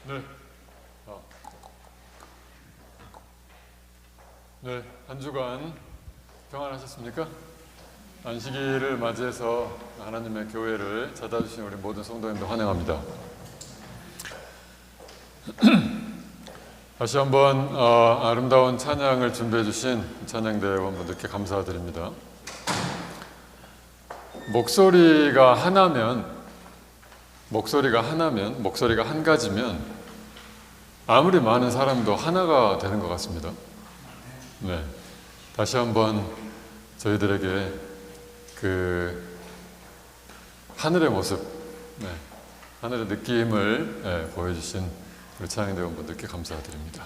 네. 네, 한 주간 평안하셨습니까? 안식일을 맞이해서 하나님의 교회를 찾아주신 우리 모든 성도님들 환영합니다. 다시 한번 아름다운 찬양을 준비해 주신 찬양대원분들께 감사드립니다. 목소리가 하나면, 목소리가 한 가지면 아무리 많은 사람도 하나가 되는 것 같습니다. 네, 다시 한번 저희들에게 그 하늘의 모습, 하늘의 느낌을 보여주신 우리 찬양대원분들께 감사드립니다.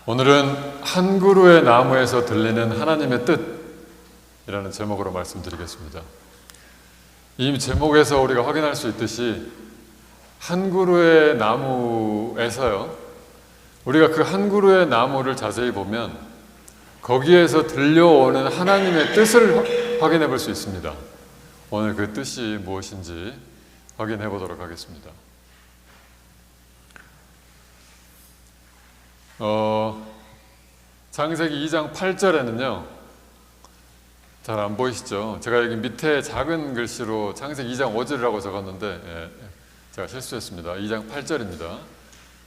오늘은 한 그루의 나무에서 들리는 하나님의 뜻이라는 제목으로 말씀드리겠습니다. 이 제목에서 우리가 확인할 수 있듯이 한 그루의 나무에서요, 우리가 그 한 그루의 나무를 자세히 보면 거기에서 들려오는 하나님의 뜻을 확인해 볼 수 있습니다. 오늘 그 뜻이 무엇인지 확인해 보도록 하겠습니다. 창세기 2장 8절에는요, 잘 안 보이시죠? 제가 여기 밑에 작은 글씨로 창세기 2장 5절이라고 적었는데 제가 실수했습니다. 2장 8절입니다.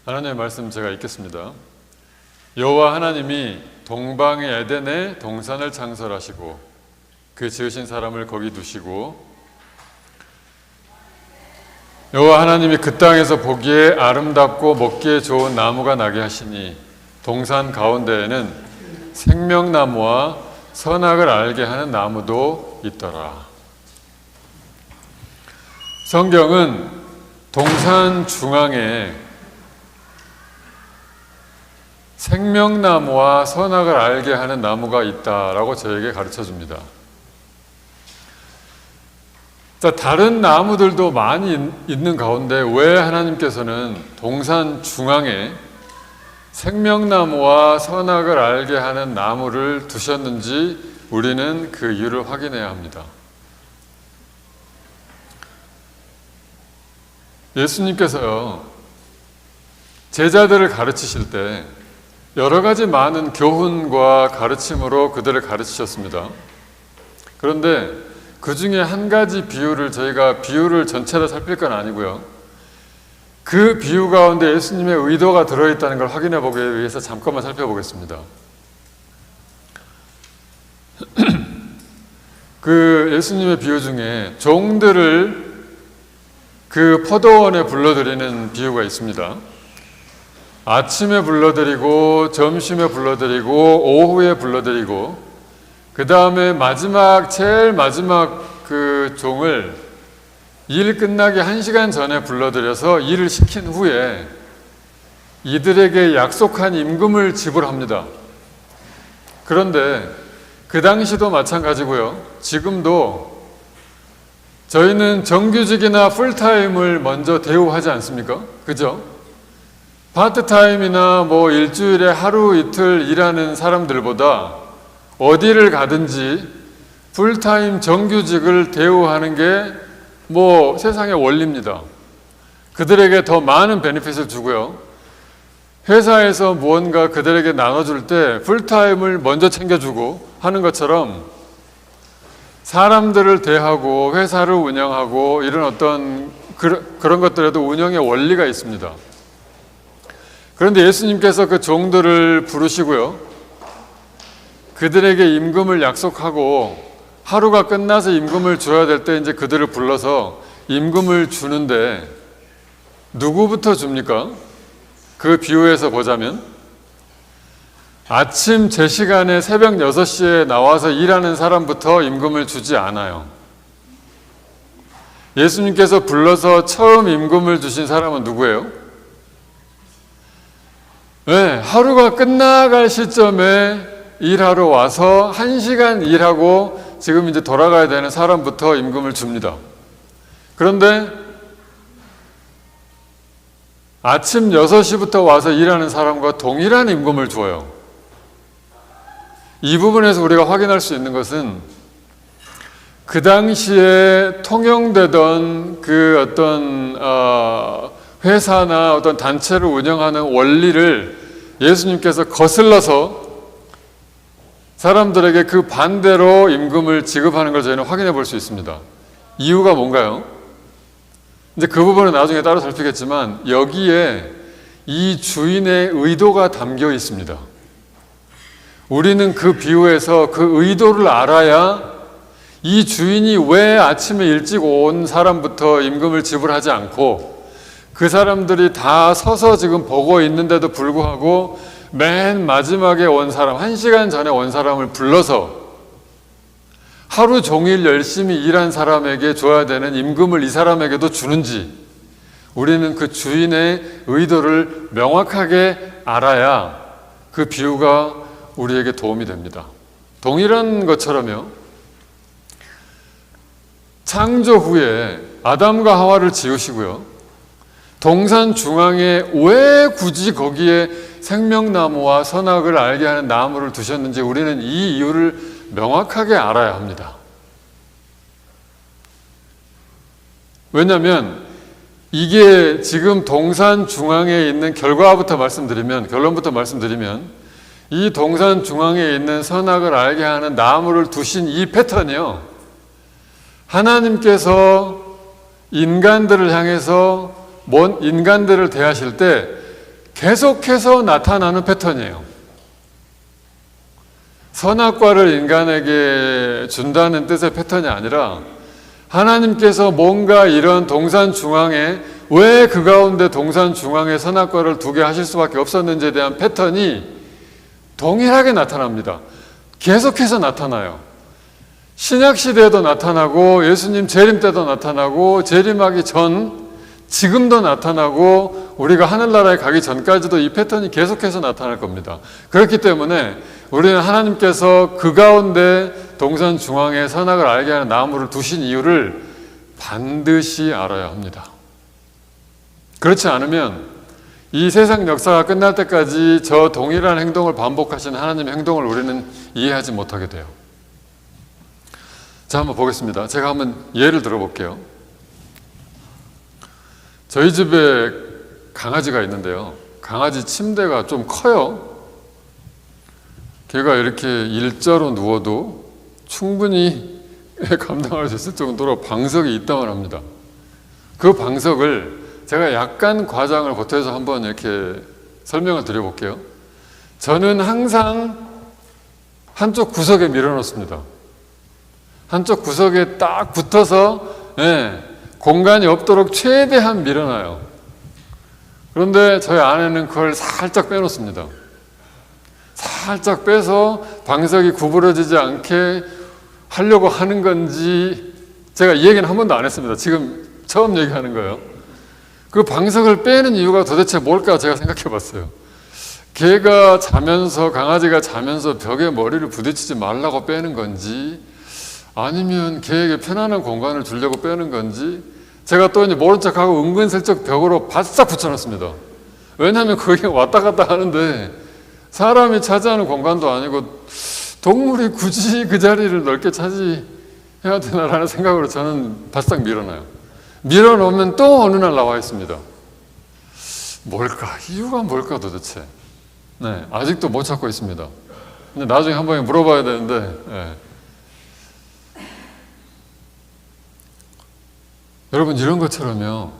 하나님의 말씀 제가 읽겠습니다. 여호와 하나님이 동방의 에덴에 동산을 창설하시고 그 지으신 사람을 거기 두시고 여호와 하나님이 그 땅에서 보기에 아름답고 먹기에 좋은 나무가 나게 하시니 동산 가운데에는 생명나무와 선악을 알게 하는 나무도 있더라. 성경은 동산 중앙에 생명나무와 선악을 알게 하는 나무가 있다라고 저에게 가르쳐 줍니다. 자, 다른 나무들도 많이 있는 가운데 왜 하나님께서는 동산 중앙에 생명나무와 선악을 알게 하는 나무를 두셨는지 우리는 그 이유를 확인해야 합니다. 예수님께서요, 제자들을 가르치실 때 여러 가지 많은 교훈과 가르침으로 그들을 가르치셨습니다. 그런데 그 중에 한 가지 비유를 저희가 비유를 전체를 살필 건 아니고요, 그 비유 가운데 예수님의 의도가 들어있다는 걸 확인해 보기 위해서 잠깐만 살펴보겠습니다. 그 예수님의 비유 중에 종들을 그 포도원에 불러들이는 비유가 있습니다. 아침에 불러들이고 점심에 불러들이고 오후에 불러들이고 그 다음에 제일 마지막 그 종을 일 끝나기 1시간 전에 불러들여서 일을 시킨 후에 이들에게 약속한 임금을 지불합니다. 그런데 그 당시도 마찬가지고요, 지금도 저희는 정규직이나 풀타임을 먼저 대우하지 않습니까? 그죠? 파트타임이나 일주일에 하루 이틀 일하는 사람들보다 어디를 가든지 풀타임 정규직을 대우하는 게 세상의 원리입니다. 그들에게 더 많은 베네핏을 주고요, 회사에서 무언가 그들에게 나눠줄 때 풀타임을 먼저 챙겨주고 하는 것처럼 사람들을 대하고 회사를 운영하고 이런 어떤 그런 것들에도 운영의 원리가 있습니다. 그런데 예수님께서 그 종들을 부르시고요, 그들에게 임금을 약속하고 하루가 끝나서 임금을 줘야 될 때 이제 그들을 불러서 임금을 주는데 누구부터 줍니까? 그 비유에서 보자면 아침 제 시간에 새벽 6시에 나와서 일하는 사람부터 임금을 주지 않아요. 예수님께서 불러서 처음 임금을 주신 사람은 누구예요? 네, 하루가 끝나갈 시점에 일하러 와서 1시간 일하고 지금 이제 돌아가야 되는 사람부터 임금을 줍니다. 그런데 아침 6시부터 와서 일하는 사람과 동일한 임금을 줘요. 이 부분에서 우리가 확인할 수 있는 것은 그 당시에 통용되던 그 어떤 회사나 어떤 단체를 운영하는 원리를 예수님께서 거슬러서 사람들에게 그 반대로 임금을 지급하는 걸 저희는 확인해 볼 수 있습니다. 이유가 뭔가요? 이제 그 부분은 나중에 따로 살피겠지만 여기에 이 주인의 의도가 담겨 있습니다. 우리는 그 비유에서 그 의도를 알아야 이 주인이 왜 아침에 일찍 온 사람부터 임금을 지불하지 않고 그 사람들이 다 서서 지금 보고 있는데도 불구하고 맨 마지막에 온 사람, 1시간 전에 온 사람을 불러서 하루 종일 열심히 일한 사람에게 줘야 되는 임금을 이 사람에게도 주는지 우리는 그 주인의 의도를 명확하게 알아야 그 비유가 우리에게 도움이 됩니다. 동일한 것처럼요. 창조 후에 아담과 하와를 지으시고요. 동산 중앙에 왜 굳이 거기에 생명나무와 선악을 알게 하는 나무를 두셨는지 우리는 이 이유를 명확하게 알아야 합니다. 왜냐하면 이게 지금 동산 중앙에 있는 결론부터 말씀드리면 이 동산 중앙에 있는 선악을 알게 하는 나무를 두신 이 패턴이요. 하나님께서 인간들을 향해서 인간들을 대하실 때 계속해서 나타나는 패턴이에요. 선악과를 인간에게 준다는 뜻의 패턴이 아니라 하나님께서 뭔가 이런 동산 중앙에 왜 그 가운데 동산 중앙에 선악과를 두게 하실 수밖에 없었는지에 대한 패턴이 동일하게 나타납니다. 계속해서 나타나요. 신약시대에도 나타나고 예수님 재림 때도 나타나고 재림하기 전 지금도 나타나고 우리가 하늘나라에 가기 전까지도 이 패턴이 계속해서 나타날 겁니다. 그렇기 때문에 우리는 하나님께서 그 가운데 동산 중앙에 선악을 알게 하는 나무를 두신 이유를 반드시 알아야 합니다. 그렇지 않으면 이 세상 역사가 끝날 때까지 저 동일한 행동을 반복하시는 하나님의 행동을 우리는 이해하지 못하게 돼요. 자, 한번 보겠습니다. 제가 한번 예를 들어볼게요. 저희 집에 강아지가 있는데요. 강아지 침대가 좀 커요. 걔가 이렇게 일자로 누워도 충분히 감당할 수 있을 정도로 방석이 있다고 합니다. 그 방석을 제가 약간 과장을 보태서 한번 이렇게 설명을 드려볼게요. 저는 항상 한쪽 구석에 밀어놓습니다. 한쪽 구석에 딱 붙어서 공간이 없도록 최대한 밀어놔요. 그런데 저희 아내는 그걸 살짝 빼놓습니다. 살짝 빼서 방석이 구부러지지 않게 하려고 하는 건지 제가 이 얘기는 한 번도 안 했습니다. 지금 처음 얘기하는 거예요. 그 방석을 빼는 이유가 도대체 뭘까 제가 생각해 봤어요. 강아지가 자면서 벽에 머리를 부딪히지 말라고 빼는 건지 아니면 걔에게 편안한 공간을 주려고 빼는 건지 제가 또 이제 모른 척하고 은근슬쩍 벽으로 바싹 붙여놨습니다. 왜냐하면 거기에 왔다 갔다 하는데 사람이 차지하는 공간도 아니고 동물이 굳이 그 자리를 넓게 차지해야 되나라는 생각으로 저는 바싹 밀어놔요. 밀어놓으면 또 어느 날 나와 있습니다. 뭘까? 이유가 뭘까 도대체? 아직도 못 찾고 있습니다. 근데 나중에 한 번에 물어봐야 되는데 여러분 이런 것처럼요.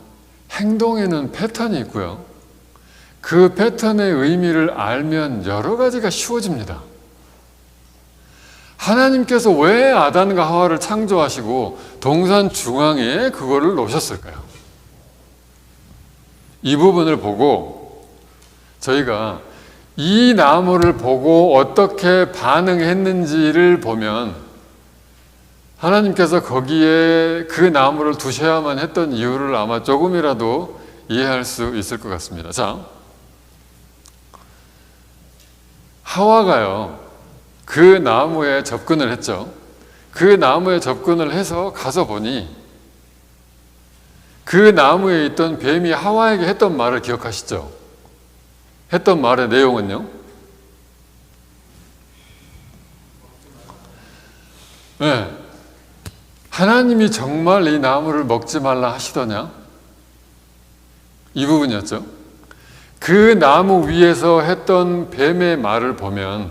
행동에는 패턴이 있고요. 그 패턴의 의미를 알면 여러 가지가 쉬워집니다. 하나님께서 왜 아담과 하와를 창조하시고 동산 중앙에 그거를 놓으셨을까요? 이 부분을 보고 저희가 이 나무를 보고 어떻게 반응했는지를 보면 하나님께서 거기에 그 나무를 두셔야만 했던 이유를 아마 조금이라도 이해할 수 있을 것 같습니다. 자, 하와가요, 그 나무에 접근을 했죠. 그 나무에 접근을 해서 가서 보니 그 나무에 있던 뱀이 하와에게 했던 말을 기억하시죠? 했던 말의 내용은요? 하나님이 정말 이 나무를 먹지 말라 하시더냐? 이 부분이었죠. 그 나무 위에서 했던 뱀의 말을 보면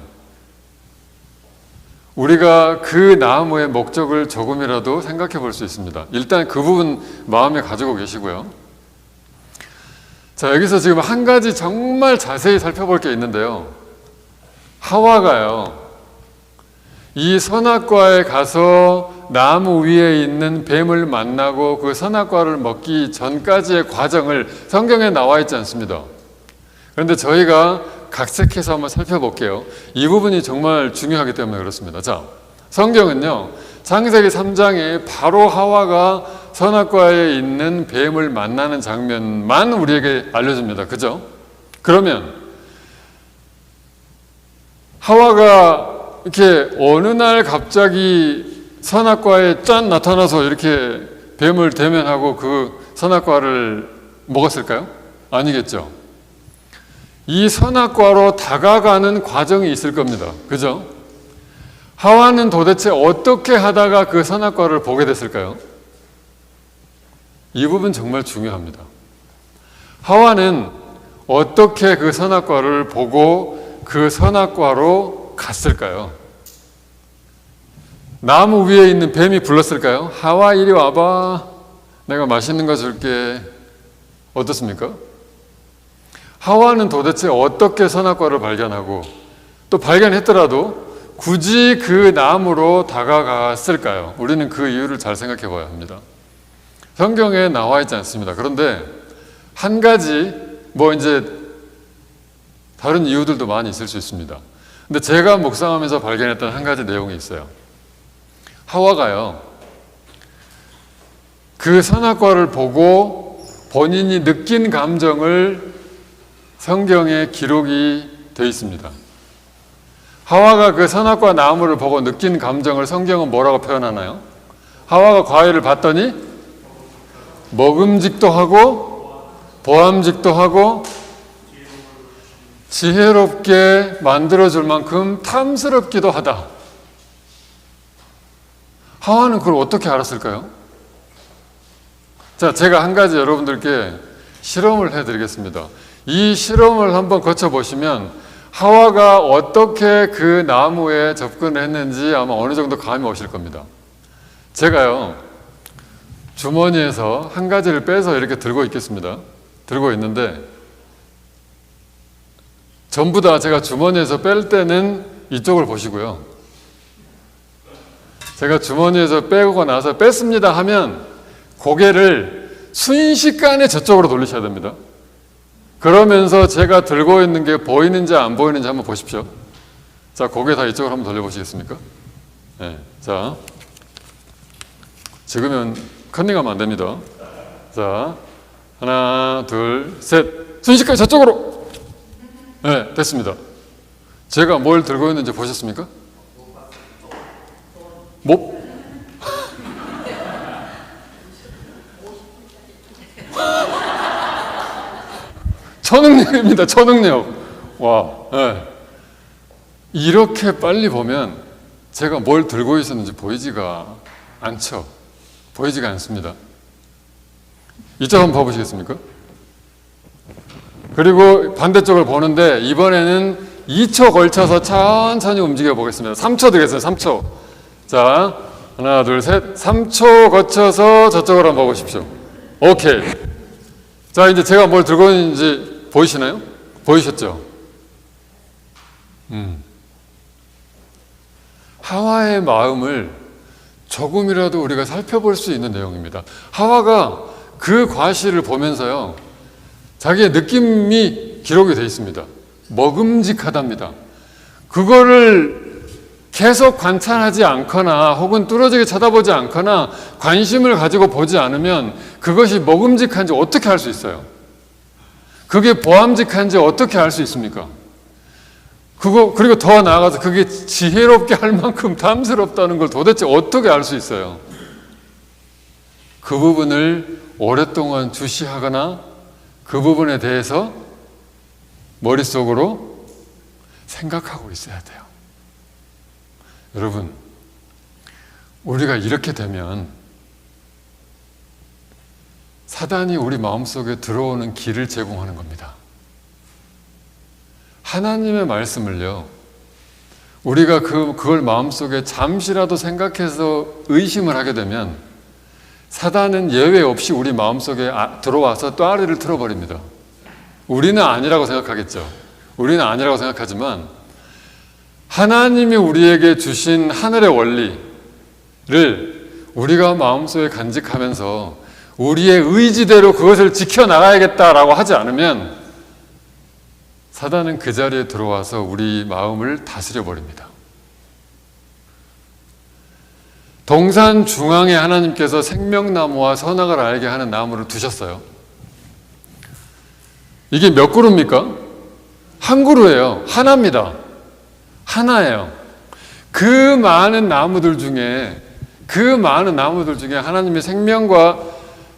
우리가 그 나무의 목적을 조금이라도 생각해 볼 수 있습니다. 일단 그 부분 마음에 가지고 계시고요. 자, 여기서 지금 한 가지 정말 자세히 살펴볼 게 있는데요. 하와가요, 이 선악과에 가서 나무 위에 있는 뱀을 만나고 그 선악과를 먹기 전까지의 과정을 성경에 나와 있지 않습니다. 그런데 저희가 각색해서 한번 살펴볼게요. 이 부분이 정말 중요하기 때문에 그렇습니다. 자, 성경은요, 창세기 3장에 바로 하와가 선악과에 있는 뱀을 만나는 장면만 우리에게 알려줍니다. 그죠? 그러면 하와가 이렇게 어느 날 갑자기 선악과에 짠 나타나서 이렇게 뱀을 대면하고 그 선악과를 먹었을까요? 아니겠죠. 이 선악과로 다가가는 과정이 있을 겁니다. 그죠? 하와는 도대체 어떻게 하다가 그 선악과를 보게 됐을까요? 이 부분 정말 중요합니다. 하와는 어떻게 그 선악과를 보고 그 선악과로 갔을까요? 나무 위에 있는 뱀이 불렀을까요? 하와 이리 와봐. 내가 맛있는 거 줄게. 어떻습니까? 하와는 도대체 어떻게 선악과를 발견하고 또 발견했더라도 굳이 그 나무로 다가갔을까요? 우리는 그 이유를 잘 생각해 봐야 합니다. 성경에 나와 있지 않습니다. 그런데 한 가지 이제 다른 이유들도 많이 있을 수 있습니다. 근데 제가 묵상하면서 발견했던 한 가지 내용이 있어요. 하와가요, 그 선악과를 보고 본인이 느낀 감정을 성경에 기록이 되어 있습니다. 하와가 그 선악과 나무를 보고 느낀 감정을 성경은 뭐라고 표현하나요? 하와가 과일을 봤더니 먹음직도 하고 보암직도 하고 지혜롭게 만들어줄 만큼 탐스럽기도 하다. 하와는 그걸 어떻게 알았을까요? 자, 제가 한 가지 여러분들께 실험을 해드리겠습니다. 이 실험을 한번 거쳐보시면 하와가 어떻게 그 나무에 접근을 했는지 아마 어느 정도 감이 오실 겁니다. 제가요, 주머니에서 한 가지를 빼서 이렇게 들고 있겠습니다. 들고 있는데 전부 다 제가 주머니에서 뺄 때는 이쪽을 보시고요. 제가 주머니에서 빼고 나서 뺐습니다 하면 고개를 순식간에 저쪽으로 돌리셔야 됩니다. 그러면서 제가 들고 있는 게 보이는지 안 보이는지 한번 보십시오. 자, 고개 다 이쪽으로 한번 돌려보시겠습니까? 네. 자, 지금은 컨닝하면 안 됩니다. 자, 하나, 둘, 셋. 순식간에 저쪽으로! 네, 됐습니다. 제가 뭘 들고 있는지 보셨습니까? 뭐? 초능력입니다. 초능력. 와, 네. 이렇게 빨리 보면 제가 뭘 들고 있었는지 보이지가 않죠. 보이지가 않습니다. 이쪽 한번 봐보시겠습니까? 그리고 반대쪽을 보는데 이번에는 2초 걸쳐서 천천히 움직여 보겠습니다. 3초 되겠습니다. 3초. 자, 하나, 둘, 셋. 3초 거쳐서 저쪽으로 한번 보십시오. 오케이. 자, 이제 제가 뭘 들고 있는지 보이시나요? 보이셨죠? 하와의 마음을 조금이라도 우리가 살펴볼 수 있는 내용입니다. 하와가 그 과실을 보면서요, 자기의 느낌이 기록이 되어 있습니다. 먹음직하답니다. 그거를 계속 관찰하지 않거나 혹은 뚫어지게 쳐다보지 않거나 관심을 가지고 보지 않으면 그것이 먹음직한지 어떻게 알 수 있어요? 그게 보암직한지 어떻게 알 수 있습니까? 그리고 더 나아가서 그게 지혜롭게 할 만큼 탐스럽다는 걸 도대체 어떻게 알 수 있어요? 그 부분을 오랫동안 주시하거나 그 부분에 대해서 머릿속으로 생각하고 있어야 돼요. 여러분, 우리가 이렇게 되면 사단이 우리 마음속에 들어오는 길을 제공하는 겁니다. 하나님의 말씀을요, 우리가 그걸 마음속에 잠시라도 생각해서 의심을 하게 되면 사단은 예외 없이 우리 마음속에 들어와서 따리를 틀어버립니다. 우리는 아니라고 생각하겠죠. 우리는 아니라고 생각하지만 하나님이 우리에게 주신 하늘의 원리를 우리가 마음속에 간직하면서 우리의 의지대로 그것을 지켜나가야겠다라고 하지 않으면 사단은 그 자리에 들어와서 우리 마음을 다스려버립니다. 동산 중앙에 하나님께서 생명나무와 선악을 알게 하는 나무를 두셨어요. 이게 몇 그루입니까? 한 그루예요. 하나입니다. 하나예요. 그 많은 나무들 중에 하나님이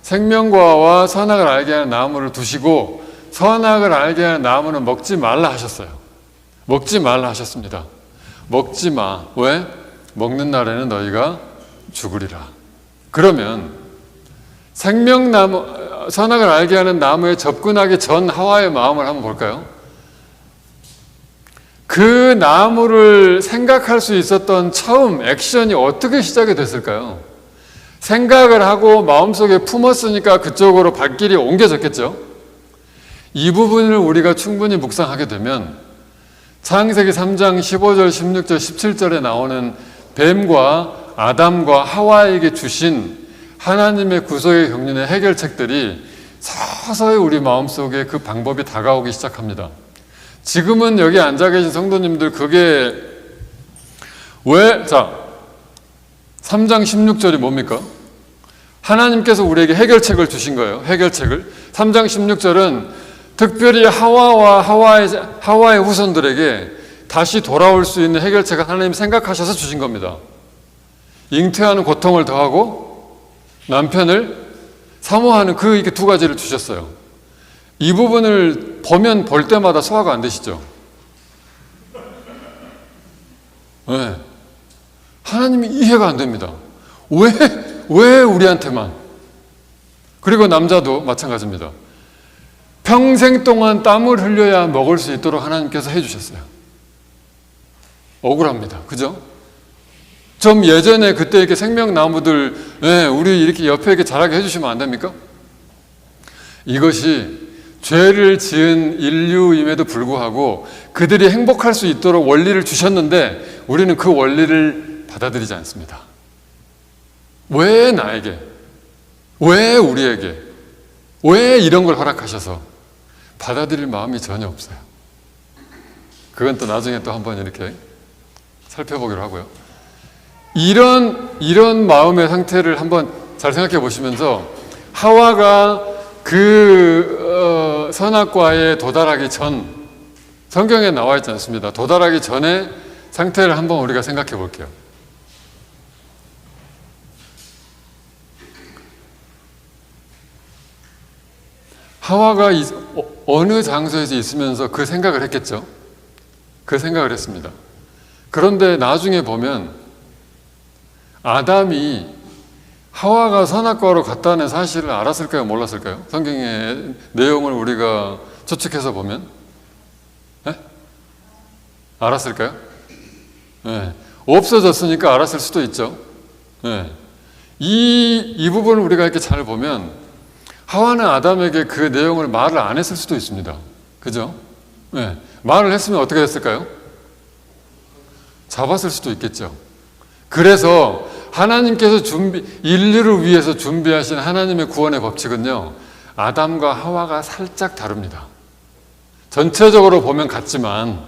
생명과와 선악을 알게 하는 나무를 두시고 선악을 알게 하는 나무는 먹지 말라 하셨어요. 먹지 말라 하셨습니다. 먹지 마. 왜? 먹는 날에는 너희가 죽으리라. 그러면 생명나무, 선악을 알게 하는 나무에 접근하기 전 하와의 마음을 한번 볼까요? 그 나무를 생각할 수 있었던 처음 액션이 어떻게 시작이 됐을까요? 생각을 하고 마음속에 품었으니까 그쪽으로 발길이 옮겨졌겠죠? 이 부분을 우리가 충분히 묵상하게 되면 창세기 3장 15절, 16절, 17절에 나오는 뱀과 아담과 하와에게 주신 하나님의 구속의 경륜의 해결책들이 서서히 우리 마음속에 그 방법이 다가오기 시작합니다. 지금은 여기 앉아 계신 성도님들 그게 왜? 자, 3장 16절이 뭡니까? 하나님께서 우리에게 해결책을 주신 거예요. 해결책을. 3장 16절은 특별히 하와와 하와의 후손들에게 다시 돌아올 수 있는 해결책을 하나님 생각하셔서 주신 겁니다. 잉태하는 고통을 더하고 남편을 사모하는 그 이렇게 두 가지를 주셨어요. 이 부분을 보면 볼 때마다 소화가 안 되시죠? 네. 하나님이 이해가 안 됩니다. 왜 우리한테만? 그리고 남자도 마찬가지입니다. 평생 동안 땀을 흘려야 먹을 수 있도록 하나님께서 해주셨어요. 억울합니다. 그죠? 좀 예전에 그때 이렇게 생명나무들, 우리 이렇게 옆에 이렇게 자라게 해주시면 안 됩니까? 이것이 죄를 지은 인류임에도 불구하고 그들이 행복할 수 있도록 원리를 주셨는데 우리는 그 원리를 받아들이지 않습니다. 왜 나에게? 왜 우리에게? 왜 이런 걸 허락하셔서? 받아들일 마음이 전혀 없어요. 그건 또 나중에 또 한번 이렇게 살펴보기로 하고요. 이런 마음의 상태를 한번 잘 생각해 보시면서 하와가 선악과에 도달하기 전, 성경에 나와 있지 않습니다. 도달하기 전에 상태를 한번 우리가 생각해 볼게요. 하와가 어느 장소에서 있으면서 그 생각을 했겠죠? 그 생각을 했습니다. 그런데 나중에 보면 아담이 하와가 선악과로 갔다는 사실을 알았을까요? 몰랐을까요? 성경의 내용을 우리가 추측해서 보면 알았을까요? 네. 없어졌으니까 알았을 수도 있죠. 네. 이 부분을 우리가 이렇게 잘 보면 하와는 아담에게 그 내용을 말을 안 했을 수도 있습니다. 그죠? 네. 말을 했으면 어떻게 됐을까요? 잡았을 수도 있겠죠. 그래서 하나님께서 인류를 위해서 준비하신 하나님의 구원의 법칙은요, 아담과 하와가 살짝 다릅니다. 전체적으로 보면 같지만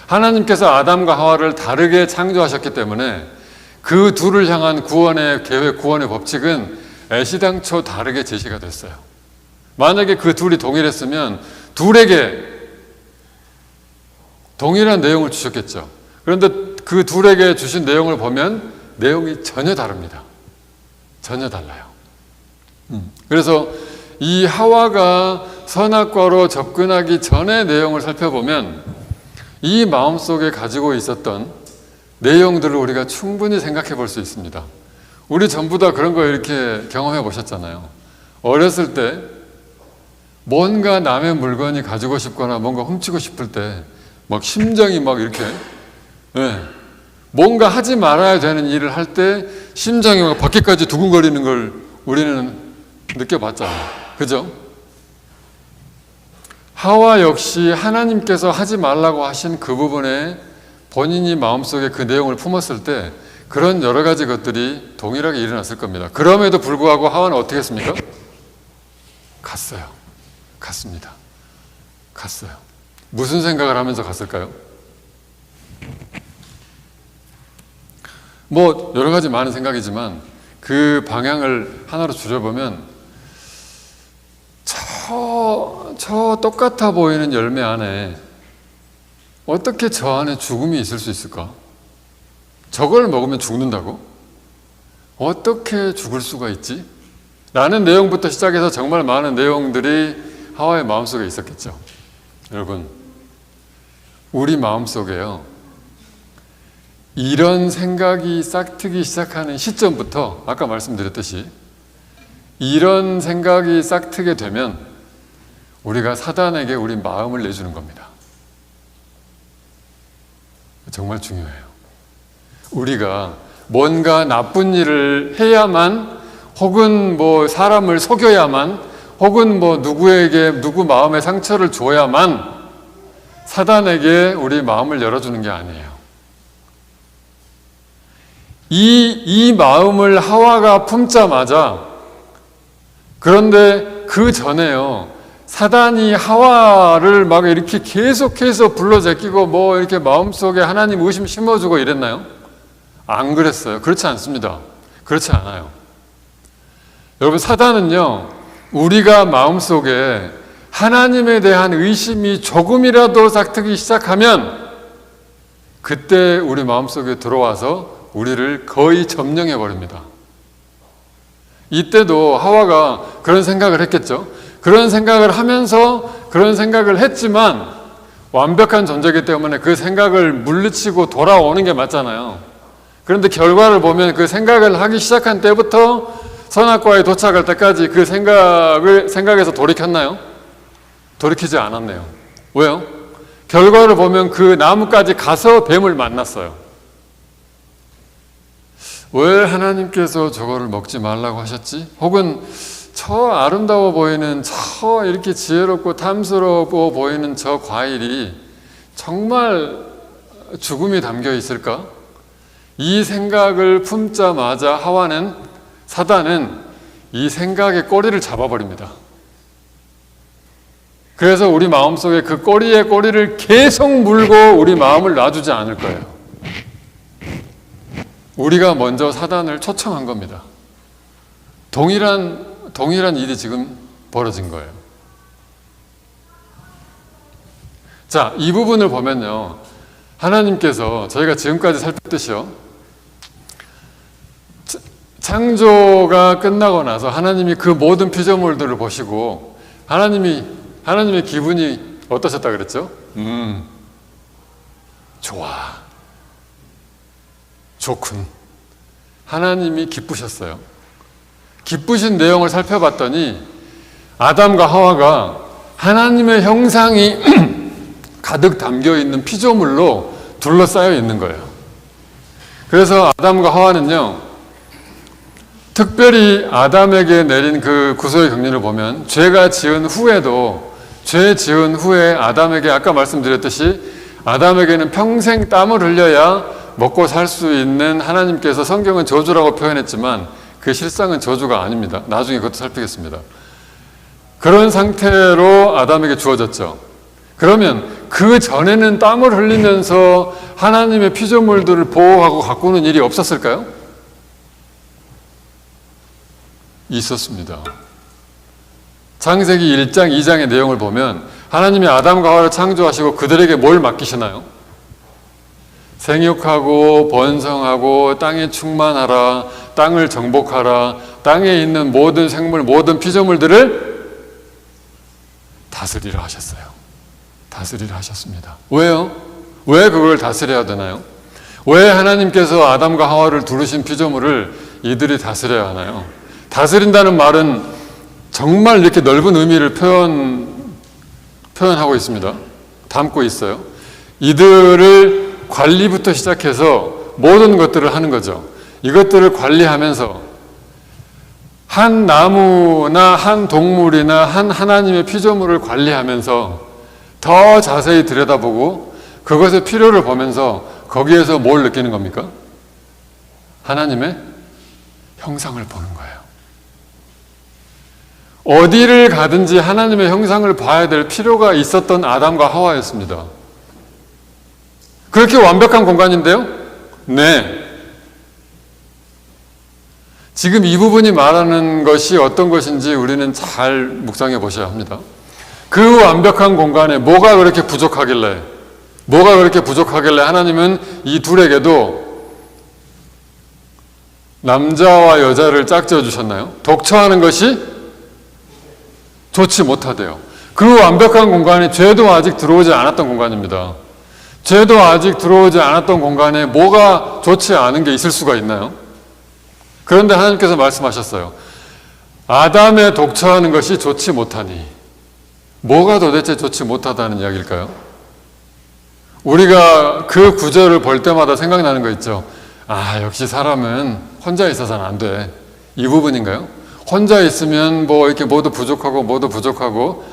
하나님께서 아담과 하와를 다르게 창조하셨기 때문에 그 둘을 향한 구원의 계획, 구원의 법칙은 애시당초 다르게 제시가 됐어요. 만약에 그 둘이 동일했으면 둘에게 동일한 내용을 주셨겠죠. 그런데 그 둘에게 주신 내용을 보면 내용이 전혀 다릅니다. 전혀 달라요. 그래서 이 하와가 선악과로 접근하기 전의 내용을 살펴보면 이 마음속에 가지고 있었던 내용들을 우리가 충분히 생각해 볼 수 있습니다. 우리 전부 다 그런 거 이렇게 경험해 보셨잖아요. 어렸을 때 뭔가 남의 물건이 가지고 싶거나 뭔가 훔치고 싶을 때 막 심장이 막 이렇게, 네. 뭔가 하지 말아야 되는 일을 할 때 심장이 막 밖에까지 두근거리는 걸 우리는 느껴봤잖아요. 그죠? 하와 역시 하나님께서 하지 말라고 하신 그 부분에 본인이 마음속에 그 내용을 품었을 때 그런 여러 가지 것들이 동일하게 일어났을 겁니다. 그럼에도 불구하고 하와는 어떻게 했습니까? 갔어요. 갔습니다. 갔어요. 무슨 생각을 하면서 갔을까요? 뭐 여러 가지 많은 생각이지만 그 방향을 하나로 줄여보면 저 똑같아 보이는 열매 안에 어떻게 저 안에 죽음이 있을 수 있을까? 저걸 먹으면 죽는다고? 어떻게 죽을 수가 있지? 라는 내용부터 시작해서 정말 많은 내용들이 하와의 마음속에 있었겠죠. 여러분, 우리 마음속에요, 이런 생각이 싹트기 시작하는 시점부터 아까 말씀드렸듯이 이런 생각이 싹트게 되면 우리가 사단에게 우리 마음을 내주는 겁니다. 정말 중요해요. 우리가 뭔가 나쁜 일을 해야만, 혹은 뭐 사람을 속여야만, 혹은 뭐 누구 마음에 상처를 줘야만 사단에게 우리 마음을 열어주는 게 아니에요. 이 마음을 하와가 품자마자, 그런데 그 전에요, 사단이 하와를 막 이렇게 계속해서 불러 제끼고 뭐 이렇게 마음속에 하나님 의심 심어주고 이랬나요? 안 그랬어요. 그렇지 않습니다. 그렇지 않아요. 여러분, 사단은요, 우리가 마음속에 하나님에 대한 의심이 조금이라도 싹트기 시작하면 그때 우리 마음속에 들어와서 우리를 거의 점령해 버립니다. 이때도 하와가 그런 생각을 했겠죠. 그런 생각을 하면서 그런 생각을 했지만 완벽한 존재이기 때문에 그 생각을 물리치고 돌아오는 게 맞잖아요. 그런데 결과를 보면 그 생각을 하기 시작한 때부터 선악과에 도착할 때까지 그 생각에서 돌이켰나요? 돌이키지 않았네요. 왜요? 결과를 보면 그 나무까지 가서 뱀을 만났어요. 왜 하나님께서 저거를 먹지 말라고 하셨지? 혹은 저 아름다워 보이는, 저 이렇게 지혜롭고 탐스러워 보이는 저 과일이 정말 죽음이 담겨 있을까? 이 생각을 품자마자 사단은 이 생각의 꼬리를 잡아버립니다. 그래서 우리 마음속에 그 꼬리에 꼬리를 계속 물고 우리 마음을 놔주지 않을 거예요. 우리가 먼저 사단을 초청한 겁니다. 동일한 일이 지금 벌어진 거예요. 자, 이 부분을 보면요, 하나님께서 저희가 지금까지 살폈듯이요, 창조가 끝나고 나서 하나님이 그 모든 피조물들을 보시고 하나님의 기분이 어떠셨다 그랬죠? 좋아. 좋군. 하나님이 기쁘셨어요. 기쁘신 내용을 살펴봤더니 아담과 하와가 하나님의 형상이 가득 담겨 있는 피조물로 둘러싸여 있는 거예요. 그래서 아담과 하와는요, 특별히 아담에게 내린 그 구속의 경륜을 보면 죄 지은 후에 아담에게 아까 말씀드렸듯이 아담에게는 평생 땀을 흘려야 먹고 살 수 있는, 하나님께서 성경은 저주라고 표현했지만 그 실상은 저주가 아닙니다. 나중에 그것도 살피겠습니다. 그런 상태로 아담에게 주어졌죠. 그러면 그 전에는 땀을 흘리면서 하나님의 피조물들을 보호하고 가꾸는 일이 없었을까요? 있었습니다. 창세기 1장, 2장의 내용을 보면 하나님이 아담과 하와를 창조하시고 그들에게 뭘 맡기시나요? 생육하고 번성하고 땅에 충만하라, 땅을 정복하라, 땅에 있는 모든 생물, 모든 피조물들을 다스리라 하셨어요. 다스리라 하셨습니다. 왜요? 왜 그걸 다스려야 되나요? 왜 하나님께서 아담과 하와를 두르신 피조물을 이들이 다스려야 하나요? 다스린다는 말은 정말 이렇게 넓은 의미를 표현하고 있습니다. 담고 있어요. 이들을 관리부터 시작해서 모든 것들을 하는 거죠. 이것들을 관리하면서 한 나무나 한 동물이나 한 하나님의 피조물을 관리하면서 더 자세히 들여다보고 그것의 필요를 보면서 거기에서 뭘 느끼는 겁니까? 하나님의 형상을 보는 거예요. 어디를 가든지 하나님의 형상을 봐야 될 필요가 있었던 아담과 하와였습니다. 그렇게 완벽한 공간인데요? 네. 지금 이 부분이 말하는 것이 어떤 것인지 우리는 잘 묵상해 보셔야 합니다. 그 완벽한 공간에 뭐가 그렇게 부족하길래 하나님은 이 둘에게도 남자와 여자를 짝지어 주셨나요? 독처하는 것이 좋지 못하대요. 그 완벽한 공간에 죄도 아직 들어오지 않았던 공간입니다. 죄도 아직 들어오지 않았던 공간에 뭐가 좋지 않은 게 있을 수가 있나요? 그런데 하나님께서 말씀하셨어요. 아담의 독처하는 것이 좋지 못하니. 뭐가 도대체 좋지 못하다는 이야기일까요? 우리가 그 구절을 볼 때마다 생각나는 거 있죠. 아, 역시 사람은 혼자 있어서는 안 돼. 이 부분인가요? 혼자 있으면 뭐 이렇게 모두 부족하고,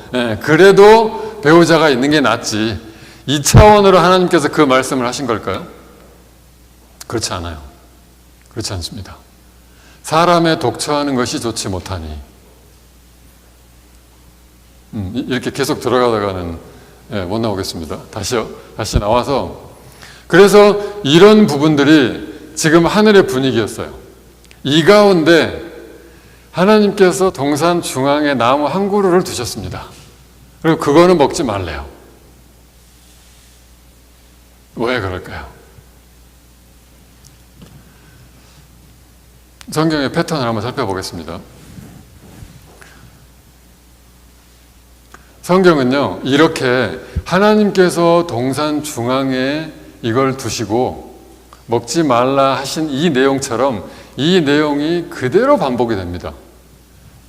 그래도 배우자가 있는 게 낫지. 이 차원으로 하나님께서 그 말씀을 하신 걸까요? 그렇지 않아요. 그렇지 않습니다. 사람의 독처하는 것이 좋지 못하니. 이렇게 계속 들어가다가는 못 나오겠습니다. 다시 나와서. 그래서 이런 부분들이 지금 하늘의 분위기였어요. 이 가운데 하나님께서 동산 중앙에 나무 한 그루를 두셨습니다. 그리고 그거는 먹지 말래요. 왜 그럴까요? 성경의 패턴을 한번 살펴보겠습니다. 성경은요, 이렇게 하나님께서 동산 중앙에 이걸 두시고 먹지 말라 하신 이 내용처럼 이 내용이 그대로 반복이 됩니다.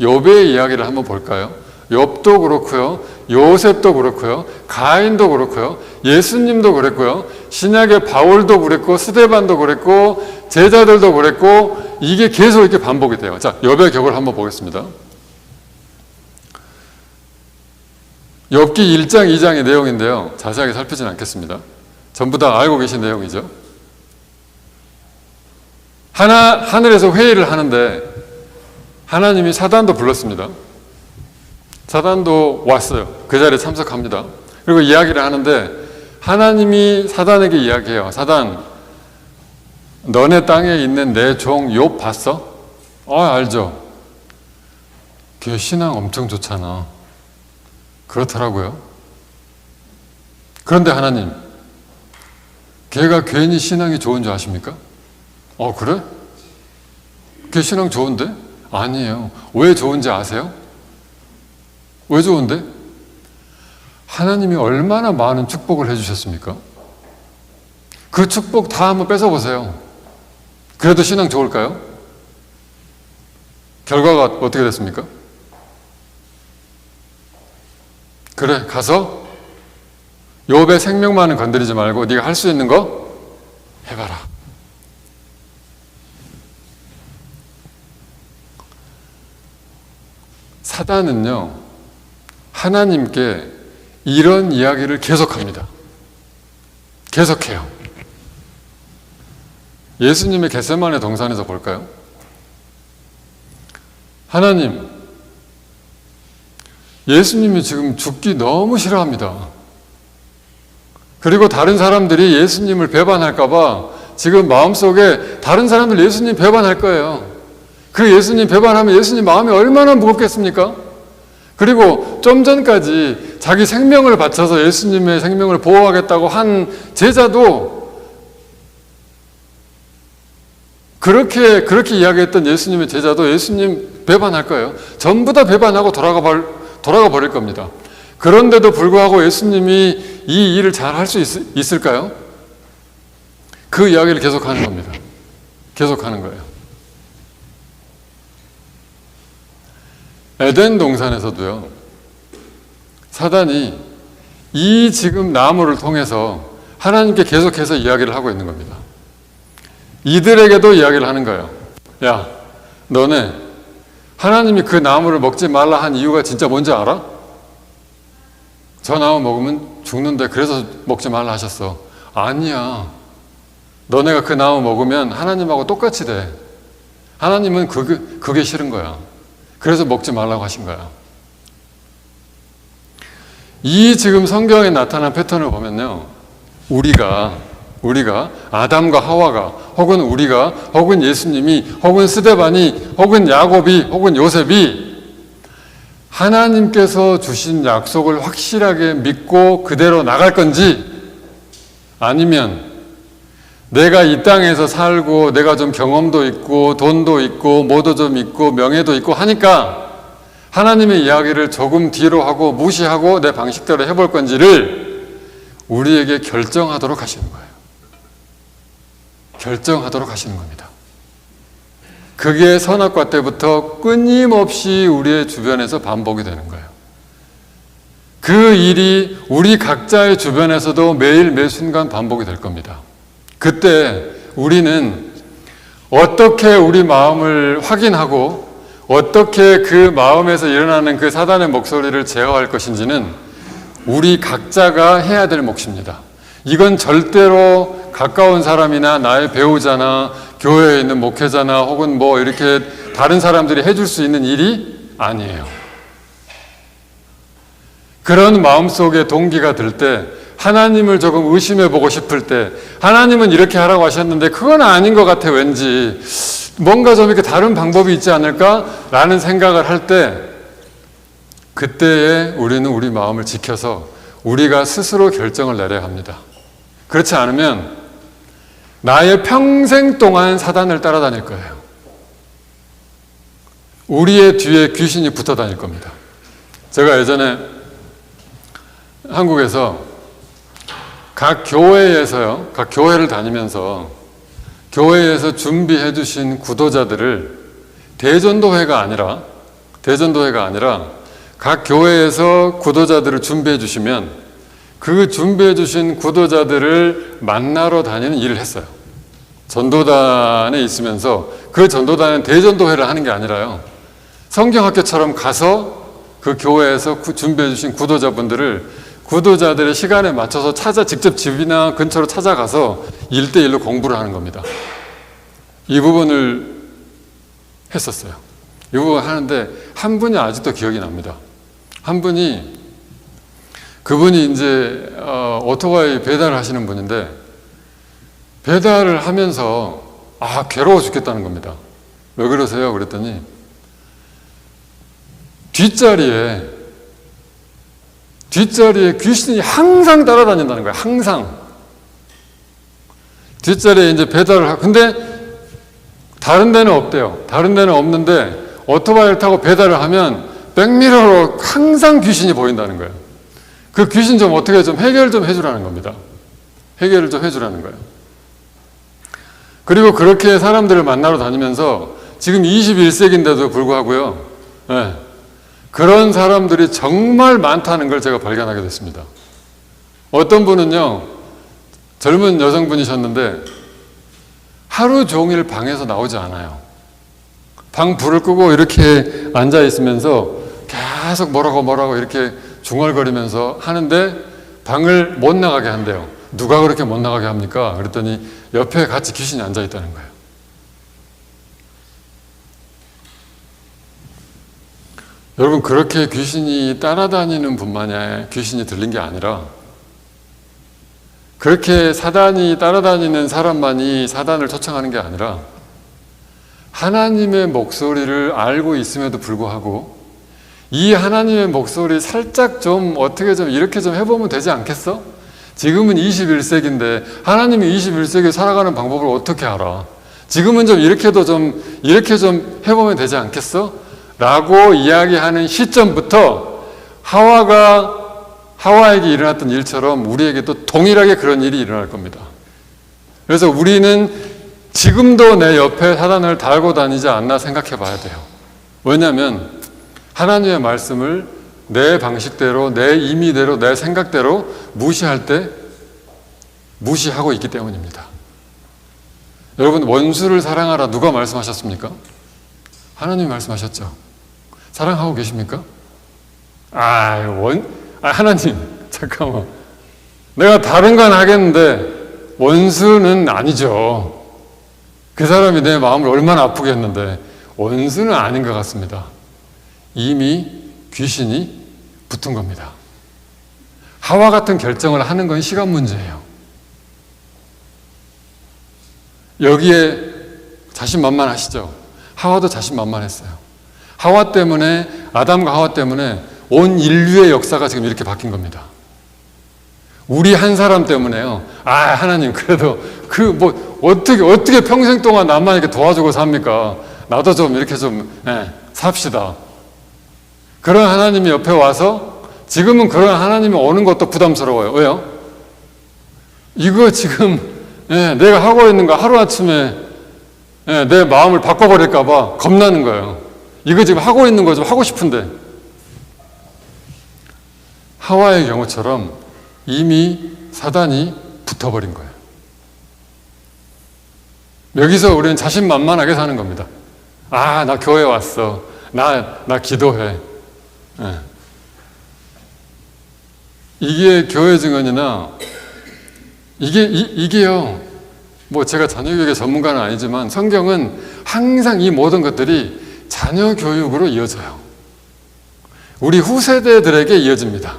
욥의 이야기를 한번 볼까요? 욥도 그렇고요, 요셉도 그렇고요, 가인도 그렇고요, 예수님도 그랬고요, 신약의 바울도 그랬고, 스데반도 그랬고, 제자들도 그랬고, 이게 계속 이렇게 반복이 돼요. 자, 욥의 격을 한번 보겠습니다. 욥기 1장, 2장의 내용인데요. 자세하게 살피진 않겠습니다. 전부 다 알고 계신 내용이죠. 하늘에서 회의를 하는데 하나님이 사단도 불렀습니다. 사단도 왔어요. 그 자리에 참석합니다. 그리고 이야기를 하는데 하나님이 사단에게 이야기해요. 사단, 너네 땅에 있는 내 종 욥 봤어? 알죠. 걔 신앙 엄청 좋잖아. 그렇더라고요. 그런데 하나님, 걔가 괜히 신앙이 좋은 줄 아십니까? 그래? 걔 신앙 좋은데? 아니에요. 왜 좋은지 아세요? 왜 좋은데? 하나님이 얼마나 많은 축복을 해주셨습니까? 그 축복 다 한번 뺏어보세요. 그래도 신앙 좋을까요? 결과가 어떻게 됐습니까? 그래, 가서 욥의 생명만은 건드리지 말고 네가 할 수 있는 거 해봐라. 사단은요, 하나님께 이런 이야기를 계속합니다. 계속해요. 예수님의 겟세마네 동산에서 볼까요? 하나님, 예수님이 지금 죽기 너무 싫어합니다. 그리고 다른 사람들이 예수님을 배반할까봐 지금 마음속에 다른 사람들 예수님 배반할 거예요. 그 예수님 배반하면 예수님 마음이 얼마나 무겁겠습니까? 그리고 좀 전까지 자기 생명을 바쳐서 예수님의 생명을 보호하겠다고 한 제자도 그렇게 이야기했던 예수님의 제자도 예수님 배반할 거예요. 전부 다 배반하고 돌아가 버릴 겁니다. 그런데도 불구하고 예수님이 이 일을 잘 할 수 있을까요? 그 이야기를 계속하는 겁니다. 계속하는 거예요. 에덴 동산에서도요, 사단이 이 지금 나무를 통해서 하나님께 계속해서 이야기를 하고 있는 겁니다. 이들에게도 이야기를 하는 거예요. 야, 너네 하나님이 그 나무를 먹지 말라 한 이유가 진짜 뭔지 알아? 저 나무 먹으면 죽는데 그래서 먹지 말라 하셨어. 아니야. 너네가 그 나무 먹으면 하나님하고 똑같이 돼. 하나님은 그게 싫은 거야. 그래서 먹지 말라고 하신 거야. 이 지금 성경에 나타난 패턴을 보면요, 우리가 아담과 하와가, 혹은 우리가, 혹은 예수님이, 혹은 스데반이, 혹은 야곱이, 혹은 요셉이 하나님께서 주신 약속을 확실하게 믿고 그대로 나갈 건지, 아니면 내가 이 땅에서 살고 내가 좀 경험도 있고 돈도 있고 뭐도 좀 있고 명예도 있고 하니까 하나님의 이야기를 조금 뒤로 하고 무시하고 내 방식대로 해볼 건지를 우리에게 결정하도록 하시는 거예요. 결정하도록 하시는 겁니다. 그게 선악과 때부터 끊임없이 우리의 주변에서 반복이 되는 거예요. 그 일이 우리 각자의 주변에서도 매일 매 순간 반복이 될 겁니다. 그때 우리는 어떻게 우리 마음을 확인하고 어떻게 그 마음에서 일어나는 그 사단의 목소리를 제어할 것인지는 우리 각자가 해야 될 몫입니다. 이건 절대로 가까운 사람이나 나의 배우자나 교회에 있는 목회자나 혹은 뭐 이렇게 다른 사람들이 해줄 수 있는 일이 아니에요. 그런 마음속에 동기가 들 때, 하나님을 조금 의심해 보고 싶을 때, 하나님은 이렇게 하라고 하셨는데 그건 아닌 것 같아 왠지, 뭔가 좀 이렇게 다른 방법이 있지 않을까라는 생각을 할 때, 그때에 우리는 우리 마음을 지켜서 우리가 스스로 결정을 내려야 합니다. 그렇지 않으면 나의 평생 동안 사단을 따라다닐 거예요. 우리의 뒤에 귀신이 붙어 다닐 겁니다. 제가 예전에 한국에서 각 교회를 다니면서 교회에서 준비해 주신 구도자들을 대전도회가 아니라 각 교회에서 구도자들을 준비해 주시면 그 준비해 주신 구도자들을 만나러 다니는 일을 했어요. 전도단에 있으면서 그 전도단은 대전도회를 하는 게 아니라요, 성경학교처럼 가서 그 교회에서 준비해 주신 구도자들의 시간에 맞춰서 직접 집이나 근처로 찾아가서 1대1로 공부를 하는 겁니다. 이 부분을 했었어요. 이 부분 하는데 한 분이 아직도 기억이 납니다. 그분이 이제 오토바이 배달을 하시는 분인데, 배달을 하면서 괴로워 죽겠다는 겁니다. 왜 그러세요? 그랬더니 뒷자리에 귀신이 항상 따라다닌다는 거예요. 항상. 뒷자리에 이제 배달을 하고, 근데 다른 데는 없대요. 다른 데는 없는데 오토바이를 타고 배달을 하면 백미러로 항상 귀신이 보인다는 거예요. 그 귀신 좀 어떻게 좀 해결 좀 해주라는 겁니다. 해결을 좀 해주라는 거예요. 그리고 그렇게 사람들을 만나러 다니면서 지금 21세기인데도 불구하고요, 그런 사람들이 정말 많다는 걸 제가 발견하게 됐습니다. 어떤 분은요, 젊은 여성분이셨는데 하루 종일 방에서 나오지 않아요. 방 불을 끄고 이렇게 앉아 있으면서 계속 뭐라고 이렇게 중얼거리면서 하는데 방을 못 나가게 한대요. 누가 그렇게 못 나가게 합니까? 그랬더니 옆에 같이 귀신이 앉아 있다는 거예요. 여러분, 그렇게 귀신이 따라다니는 분만이 귀신이 들린 게 아니라, 그렇게 사단이 따라다니는 사람만이 사단을 초청하는 게 아니라, 하나님의 목소리를 알고 있음에도 불구하고 이 하나님의 목소리 살짝 좀 어떻게 좀 이렇게 좀 해보면 되지 않겠어? 지금은 21세기인데 하나님이 21세기에 살아가는 방법을 어떻게 알아? 지금은 좀 이렇게 좀 해보면 되지 않겠어? 라고 이야기하는 시점부터 하와에게 일어났던 일처럼 우리에게도 동일하게 그런 일이 일어날 겁니다. 그래서 우리는 지금도 내 옆에 사단을 달고 다니지 않나 생각해 봐야 돼요. 왜냐하면 하나님의 말씀을 내 방식대로, 내 임의대로, 내 생각대로 무시할 때 무시하고 있기 때문입니다. 여러분, 원수를 사랑하라 누가 말씀하셨습니까? 하나님이 말씀하셨죠. 사랑하고 계십니까? 하나님, 잠깐만. 내가 다른 건 하겠는데 원수는 아니죠. 그 사람이 내 마음을 얼마나 아프게 했는데 원수는 아닌 것 같습니다. 이미 귀신이 붙은 겁니다. 하와 같은 결정을 하는 건 시간 문제예요. 여기에 자신만만하시죠? 하와도 자신만만했어요. 하와 때문에, 아담과 하와 때문에 온 인류의 역사가 지금 이렇게 바뀐 겁니다. 우리 한 사람 때문에요. 하나님, 그래도 어떻게 평생 동안 나만 이렇게 도와주고 삽니까? 나도 좀 이렇게 삽시다. 그런 하나님이 옆에 와서 지금은 그런 하나님이 오는 것도 부담스러워요. 왜요? 이거 지금 내가 하고 있는 거 하루아침에 내 마음을 바꿔버릴까봐 겁나는 거예요. 이거 지금 하고 있는 거 좀 하고 싶은데. 하와의 경우처럼 이미 사단이 붙어버린 거예요. 여기서 우리는 자신만만하게 사는 겁니다. 나 교회 왔어. 나 기도해. 이게 교회 증언이나 이게요. 제가 자녀교육의 전문가는 아니지만 성경은 항상 이 모든 것들이 자녀 교육으로 이어져요. 우리 후세대들에게 이어집니다.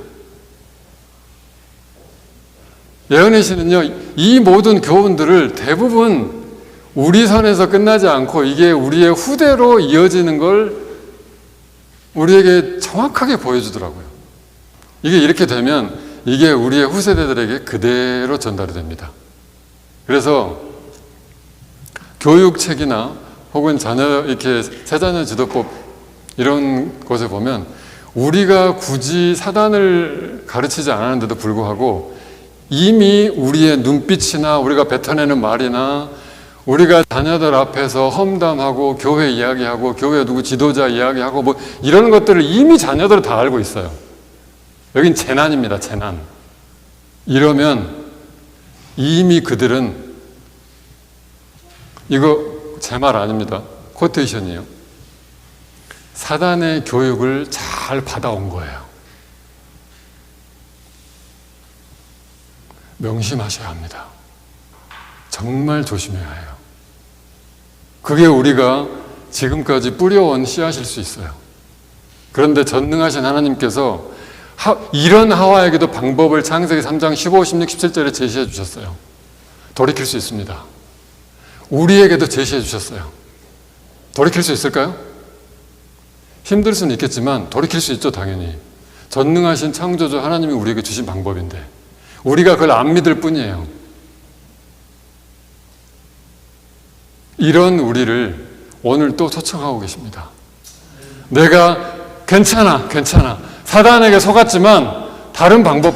예언의 시는요, 이 모든 교훈들을 대부분 우리 선에서 끝나지 않고 이게 우리의 후대로 이어지는 걸 우리에게 정확하게 보여주더라고요. 이게 이렇게 되면 이게 우리의 후세대들에게 그대로 전달이 됩니다. 그래서 교육책이나 혹은 이렇게 세자녀 지도법 이런 곳에 보면 우리가 굳이 사단을 가르치지 않았는데도 불구하고 이미 우리의 눈빛이나 우리가 뱉어내는 말이나 우리가 자녀들 앞에서 험담하고 교회 이야기하고 교회 누구 지도자 이야기하고 이런 것들을 이미 자녀들은 다 알고 있어요. 여긴 재난입니다. 재난. 이러면 이미 그들은 이거 제 말 아닙니다. 코테이션이에요. 사단의 교육을 잘 받아온 거예요. 명심하셔야 합니다. 정말 조심해야 해요. 그게 우리가 지금까지 뿌려온 씨앗일 수 있어요. 그런데 전능하신 하나님께서 이런 하와에게도 방법을 창세기 3장 15, 16, 17절에 제시해 주셨어요. 돌이킬 수 있습니다. 우리에게도 제시해 주셨어요. 돌이킬 수 있을까요? 힘들 수는 있겠지만 돌이킬 수 있죠, 당연히. 전능하신 창조주 하나님이 우리에게 주신 방법인데 우리가 그걸 안 믿을 뿐이에요. 이런 우리를 오늘 또 초청하고 계십니다. 내가 괜찮아. 사단에게 속았지만 다른 방법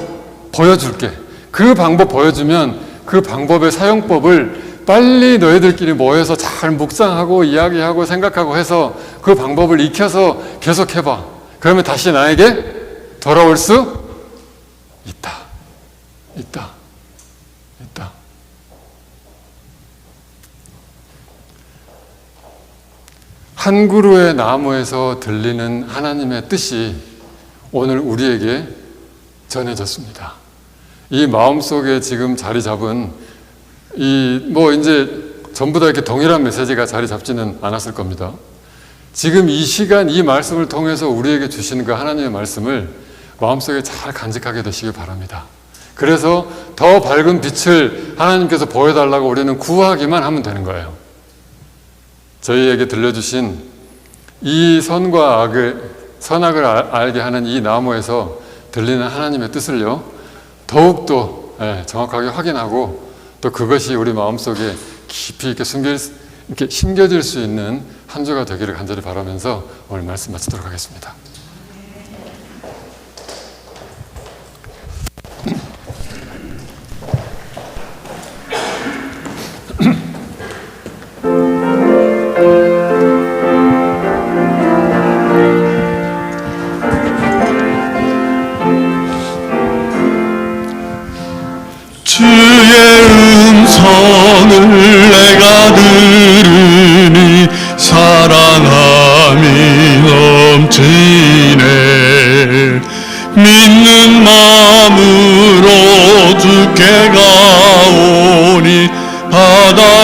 보여줄게. 그 방법 보여주면 그 방법의 사용법을 빨리 너희들끼리 모여서 잘 묵상하고 이야기하고 생각하고 해서 그 방법을 익혀서 계속 해봐. 그러면 다시 나에게 돌아올 수 있다. 한 그루의 나무에서 들리는 하나님의 뜻이 오늘 우리에게 전해졌습니다. 이 마음속에 지금 자리 잡은 이제 전부 다 이렇게 동일한 메시지가 자리 잡지는 않았을 겁니다. 지금 이 시간 이 말씀을 통해서 우리에게 주시는 그 하나님의 말씀을 마음속에 잘 간직하게 되시길 바랍니다. 그래서 더 밝은 빛을 하나님께서 보여달라고 우리는 구하기만 하면 되는 거예요. 저희에게 들려주신 이 선과 선악을 알게 하는 이 나무에서 들리는 하나님의 뜻을요, 더욱더 정확하게 확인하고 또 그것이 우리 마음속에 깊이 이렇게 심겨질 수 있는 한 주가 되기를 간절히 바라면서 오늘 말씀 마치도록 하겠습니다. 믿는 마음으로 주께 가오니 받아주십니다.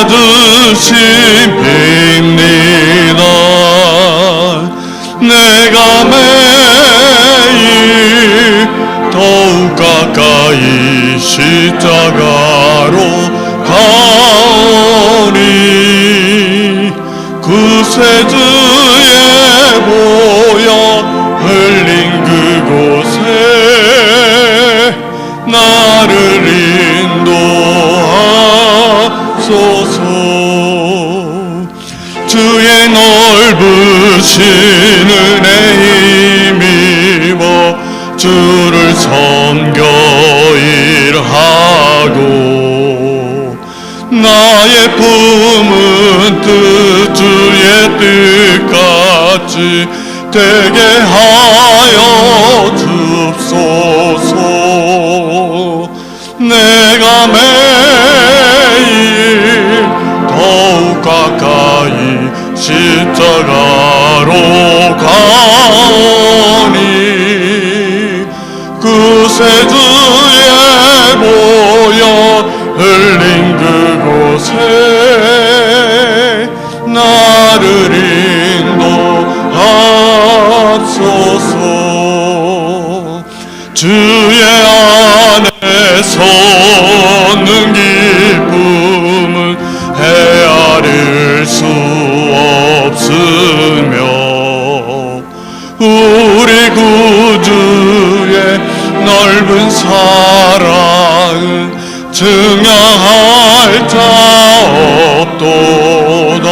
내가 매일 더욱 가까이 십자가로 가오니 구세주의 보혈 흘린 그곳에 나를 인도하소서. 주의 넓으신 은혜 힘입어 주를 섬겨 일하고 나의 품은 뜻 주의 뜻같이 되게 하여 줍소서. 내가 매일 더욱 가까이 십자가로 가오니 구세주의 보혈 흘린 그곳에 나를 인도하소서. 주의 안에 서는 기쁨은 헤아릴 수 없으며 우리 구주의 넓은 사랑은 증명할 자 없도다.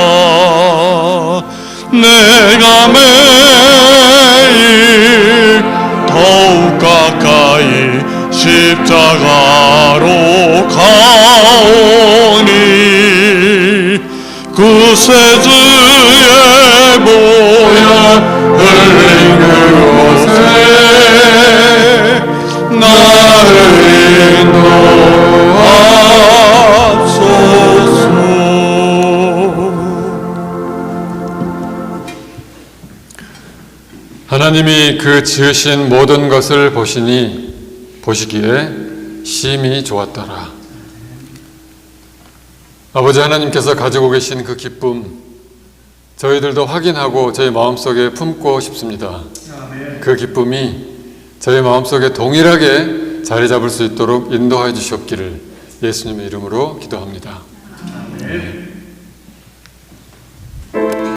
내가 매일 더욱 가까이 십자가로 가오니 구세주의 보혈 흘린 그곳에 나를 인도하소서. 하나님이 그 지으신 모든 것을 보시기에 심히 좋았더라. 아버지 하나님께서 가지고 계신 그 기쁨, 저희들도 확인하고 저희 마음속에 품고 싶습니다. 그 기쁨이 저희 마음속에 동일하게 자리 잡을 수 있도록 인도하여 주시옵기를 예수님의 이름으로 기도합니다.